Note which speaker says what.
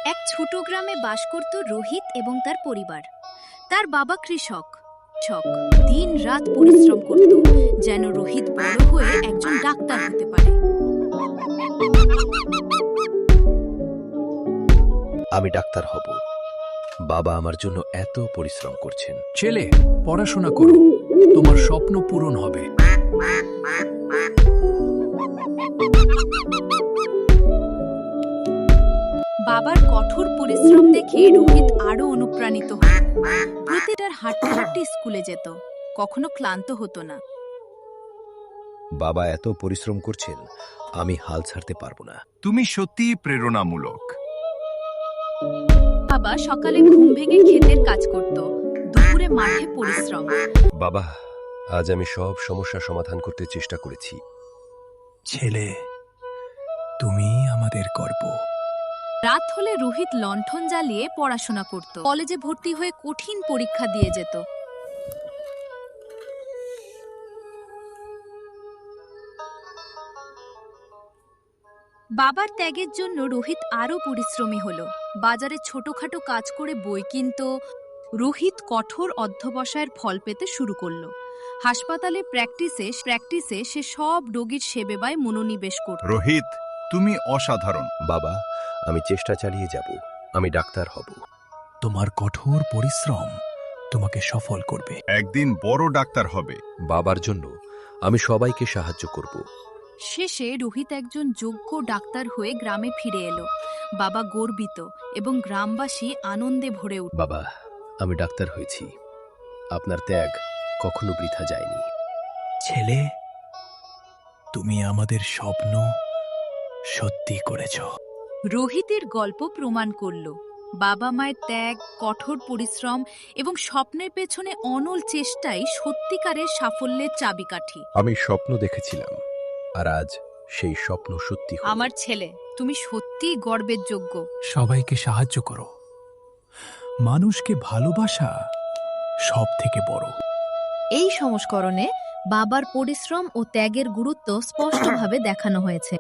Speaker 1: এক ছোট গ্রামে বাস করত রোহিত এবং তার পরিবার। তার বাবা কৃষক ছক দিন রাত পরিশ্রম করত যেন রোহিত বড় হয়ে একজন ডাক্তার হতে পারে।
Speaker 2: আমি ডাক্তার হব। বাবা আমার জন্য এত পরিশ্রম করছেন।
Speaker 3: ছেলে, পড়াশোনা করো, তোমার স্বপ্ন পূরণ হবে।
Speaker 1: বাবার কঠোর পরিশ্রম দেখে রোহিত আরো অনুপ্রাণিত হল। প্রতিটার হাঁটতে হাঁটতে স্কুলে যেত, কখনো ক্লান্ত হতো না।
Speaker 2: বাবা এত পরিশ্রম করছেন, আমি হাল ছাড়তে পারবো না।
Speaker 4: তুমি সত্যিই প্রেরণামূলক।
Speaker 1: বাবা সকালে ঘুম ভেঙে ক্ষেতের কাজ করত, দুপুরে মাঠে পরিশ্রম।
Speaker 2: বাবা, আজ আমি সব সমস্যা সমাধান করতে চেষ্টা করেছি।
Speaker 3: ছেলে, তুমি আমাদের গর্ব।
Speaker 1: রাত হলে রোহিত লণ্ঠন জ্বালিয়ে পড়াশোনা করত, কলেজে ভর্তি হয়ে কঠিন পরীক্ষা দিয়ে যেত। বাবার ত্যাগের জন্য রোহিত আরও পরিশ্রমী হলো। বাজারে ছোটখাটো কাজ করে বই কিনত। রোহিত কঠোর অধ্যবসায়ের ফল পেতে শুরু করলো। হাসপাতালে প্র্যাকটিসে সে সব রোগীর সেবায় মনোনিবেশ করত।
Speaker 4: রোহিত, তুমি অসাধারণ।
Speaker 2: বাবা, আমি চেষ্টা চালিয়ে যাব। আমি ডাক্তার হব।
Speaker 3: তোমার কঠোর পরিশ্রম তোমাকে সফল করবে।
Speaker 4: একদিন বড় ডাক্তার হবে।
Speaker 2: বাবার জন্য আমি সবাইকে সাহায্য করব।
Speaker 1: শেষে রোহিত একজন যোগ্য ডাক্তার হয়ে গ্রামে ফিরে এলো। বাবা গর্বিত এবং গ্রামবাসী আনন্দে ভরে উঠল।
Speaker 2: বাবা, আমি ডাক্তার হয়েছি। আপনার ত্যাগ কখনো বৃথা যায়নি।
Speaker 3: ছেলে, তুমি আমাদের স্বপ্ন সত্যি করেছ।
Speaker 1: রোহিতের গল্প প্রমাণ করল বাবা মায়ের ত্যাগ, কঠোর পরিশ্রম এবং স্বপ্নের পেছনে অনল চেষ্টাই সত্যিকারের সাফল্যের চাবিকাঠি।
Speaker 2: আমি স্বপ্ন দেখেছিলাম, আর আজ সেই স্বপ্ন সত্যি হলো।
Speaker 1: আমার ছেলে, তুমি সত্যিই গর্বের যোগ্য।
Speaker 3: সবাইকে সাহায্য করো। মানুষকে ভালোবাসা সব থেকে বড়।
Speaker 1: এই সংস্করণে বাবার পরিশ্রম ও ত্যাগের গুরুত্ব স্পষ্টভাবে দেখানো হয়েছে।